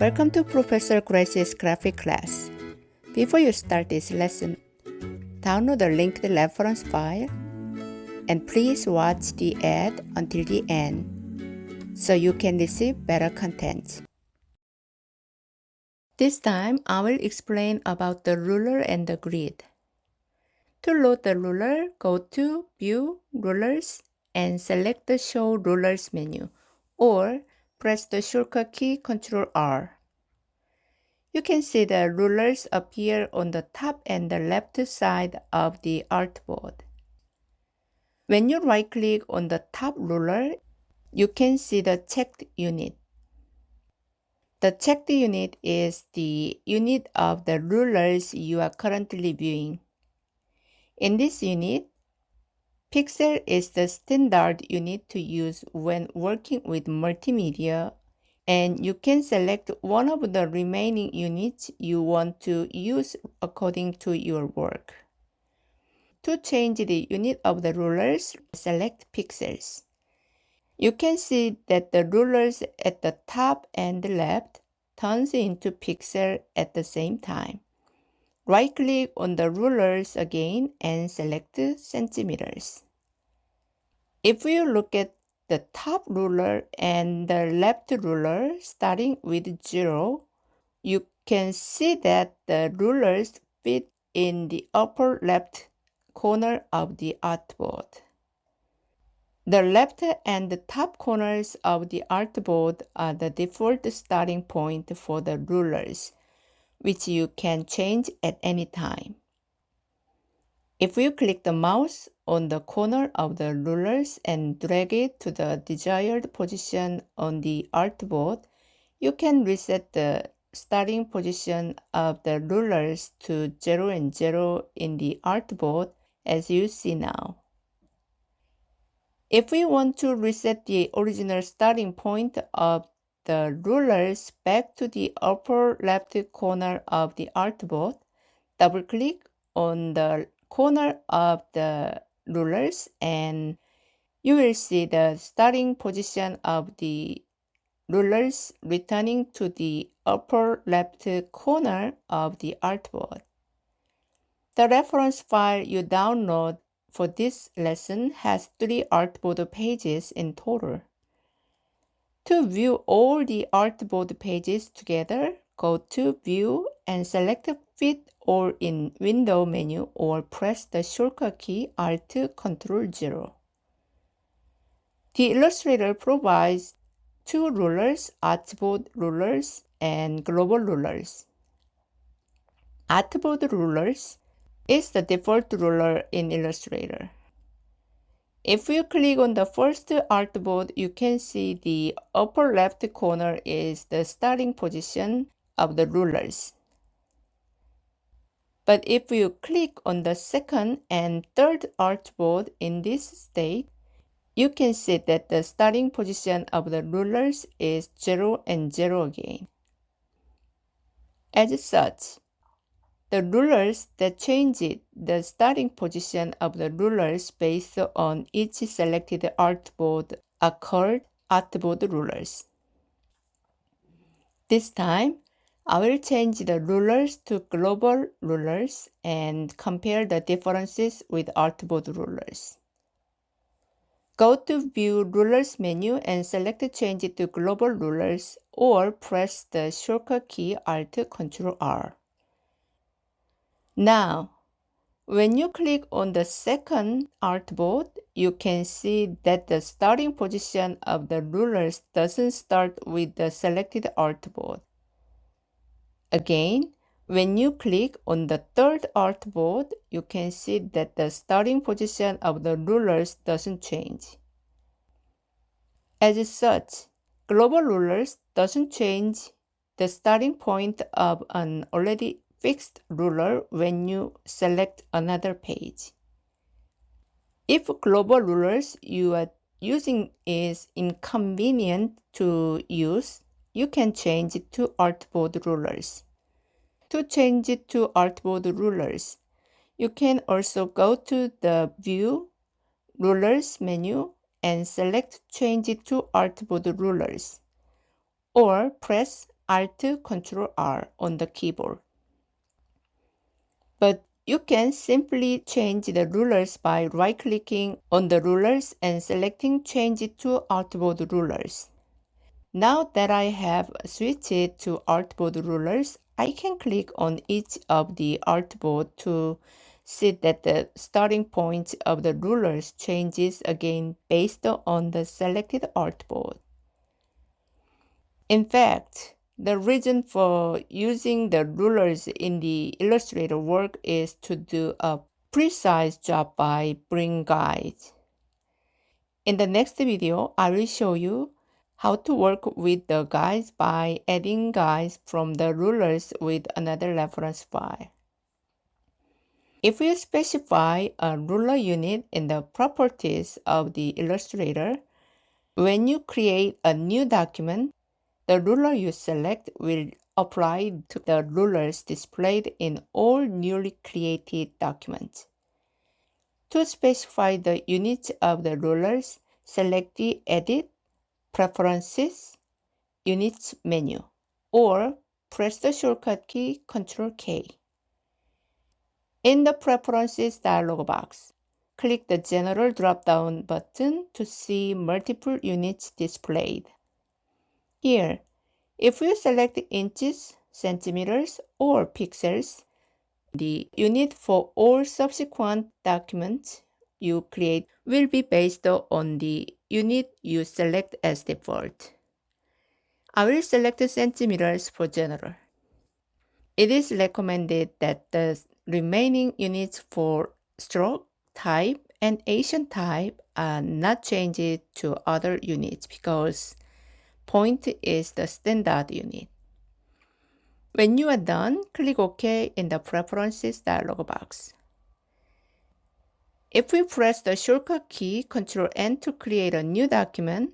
Welcome to Professor Grace's graphic class. Before you start this lesson, download the linked reference file and please watch the ad until the end so you can receive better content. This time, I will explain about the ruler and the grid. To load the ruler, go to View, Rulers, and select the Show Rulers menu, or press the shortcut key Ctrl R. You can see the rulers appear on the top and the left side of the artboard. When you right-click on the top ruler, you can see the checked unit. The checked unit is the unit of the rulers you are currently viewing. In this unit, pixel is the standard unit to use when working with multimedia, and you can select one of the remaining units you want to use according to your work. To change the unit of the rulers, select pixels. You can see that the rulers at the top and left turns into pixel at the same time. Right-click on the rulers again and select centimeters. If you look at the top ruler and the left ruler starting with 0, you can see that the rulers fit in the upper left corner of the artboard. The left and the top corners of the artboard are the default starting point for the rulers, which you can change at any time. If you click the mouse on the corner of the rulers and drag it to the desired position on the artboard, you can reset the starting position of the rulers to 0 and 0 in the artboard as you see now. If we want to reset the original starting point of the rulers back to the upper left corner of the artboard, double-click on the corner of the rulers and you will see the starting position of the rulers returning to the upper left corner of the artboard. The reference file you download for this lesson has 3 artboard pages in total. To view all the artboard pages together, go to View and select Fit All in Window menu or press the shortcut key Alt Ctrl 0. The Illustrator provides 2 rulers, Artboard Rulers and Global Rulers. Artboard Rulers is the default ruler in Illustrator. If you click on the first artboard, you can see the upper left corner is the starting position of the rulers. But if you click on the second and third artboard in this state, you can see that the starting position of the rulers is 0 and 0 again. As such, the rulers that change the starting position of the rulers based on each selected artboard are called artboard rulers. This time, I will change the rulers to global rulers and compare the differences with artboard rulers. Go to View Rulers menu and select Change it to Global Rulers or press the shortcut key Alt Ctrl R. Now, when you click on the second artboard, you can see that the starting position of the rulers doesn't start with the selected artboard. Again, when you click on the third artboard, you can see that the starting position of the rulers doesn't change. As such, global rulers doesn't change the starting point of an already fixed ruler when you select another page. If global rulers you are using is inconvenient to use, you can change it to artboard rulers. To change it to artboard rulers, you can also go to the View Rulers menu and select Change it to Artboard Rulers, or press Alt-Ctrl-R on the keyboard. But you can simply change the rulers by right-clicking on the rulers and selecting Change to Artboard Rulers. Now that I have switched it to Artboard Rulers, I can click on each of the artboard to see that the starting point of the rulers changes again based on the selected artboard. In fact, the reason for using the rulers in the Illustrator work is to do a precise job by bring guides. In the next video, I will show you how to work with the guides by adding guides from the rulers with another reference file. If you specify a ruler unit in the properties of the Illustrator, when you create a new document, the ruler you select will apply to the rulers displayed in all newly created documents. To specify the units of the rulers, select the Edit, Preferences, Units menu, or press the shortcut key Ctrl-K. In the Preferences dialog box, click the General drop-down button to see multiple units displayed. Here, if you select inches, centimeters, or pixels, the unit for all subsequent documents you create will be based on the unit you select as default. I will select centimeters for general. It is recommended that the remaining units for stroke type and Asian type are not changed to other units because point is the standard unit. When you are done, click OK in the Preferences dialog box. If we press the shortcut key Ctrl-N to create a new document,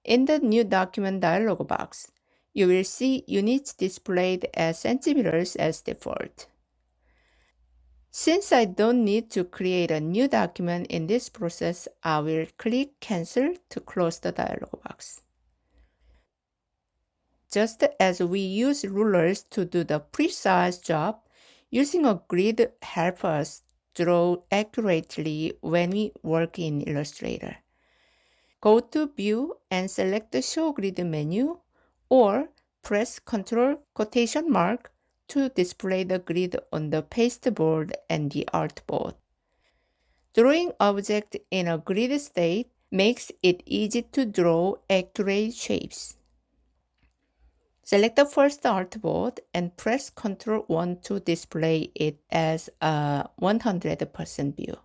in the New Document dialog box, you will see units displayed as centimeters as default. Since I don't need to create a new document in this process, I will click Cancel to close the dialog box. Just as we use rulers to do the precise job, using a grid helps us draw accurately when we work in Illustrator. Go to View and select the Show Grid menu, or press Ctrl quotation mark to display the grid on the pasteboard and the artboard. Drawing objects in a grid state makes it easy to draw accurate shapes. Select the first artboard and press Ctrl-1 to display it as a 100% view.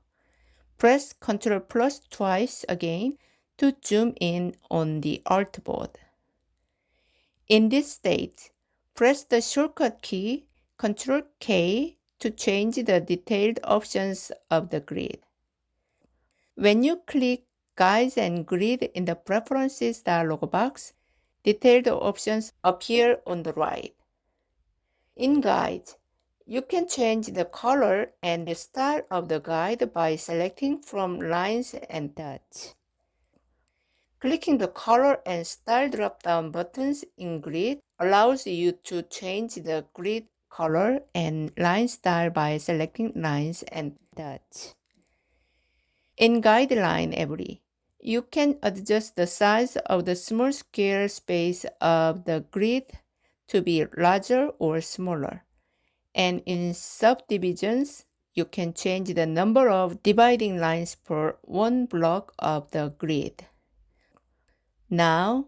Press Ctrl plus twice again to zoom in on the artboard. In this state, press the shortcut key Ctrl-K to change the detailed options of the grid. When you click Guides and Grid in the Preferences dialog box, detailed options appear on the right. In Guides, you can change the color and the style of the guide by selecting from lines and dots. Clicking the Color and Style drop-down buttons in Grid allows you to change the grid color and line style by selecting lines and dots. In Guideline Every, you can adjust the size of the small square space of the grid to be larger or smaller. And in Subdivisions, you can change the number of dividing lines per one block of the grid. Now,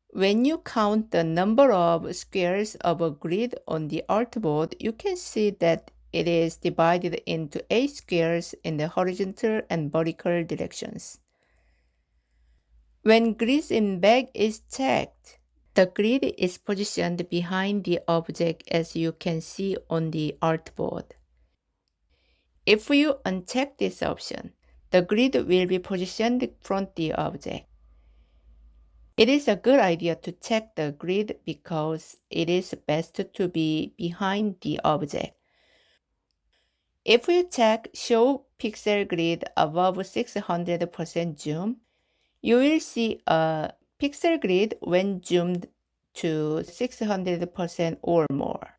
when you count the number of squares of a grid on the artboard, you can see that it is divided into 8 squares in the horizontal and vertical directions. When grids in bag is checked, the grid is positioned behind the object as you can see on the artboard. If you uncheck this option, the grid will be positioned in front of the object. It is a good idea to check the grid because it is best to be behind the object. If you check Show Pixel Grid above 600% zoom, you will see a pixel grid when zoomed to 600% or more.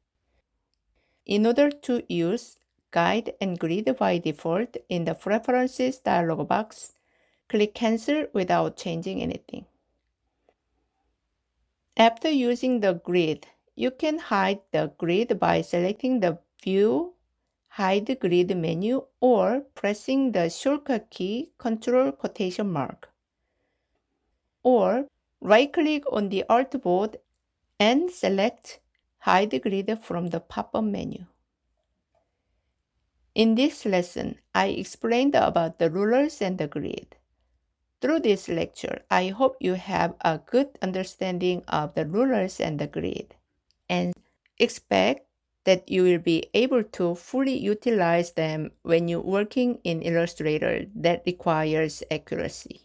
In order to use Guide and Grid by default in the Preferences dialog box, click Cancel without changing anything. After using the grid, you can hide the grid by selecting the View, Hide Grid menu or pressing the shortcut key Ctrl ? Or right-click on the artboard and select Hide Grid from the pop-up menu. In this lesson, I explained about the rulers and the grid. Through this lecture, I hope you have a good understanding of the rulers and the grid, and expect that you will be able to fully utilize them when you're working in Illustrator that requires accuracy.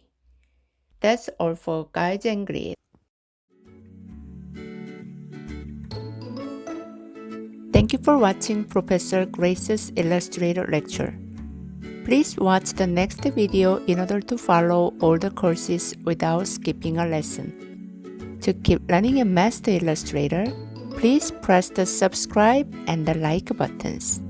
That's all for guides and grid. Thank you for watching Professor Grace's Illustrator lecture. Please watch the next video in order to follow all the courses without skipping a lesson. To keep learning and master Illustrator, please press the subscribe and the like buttons.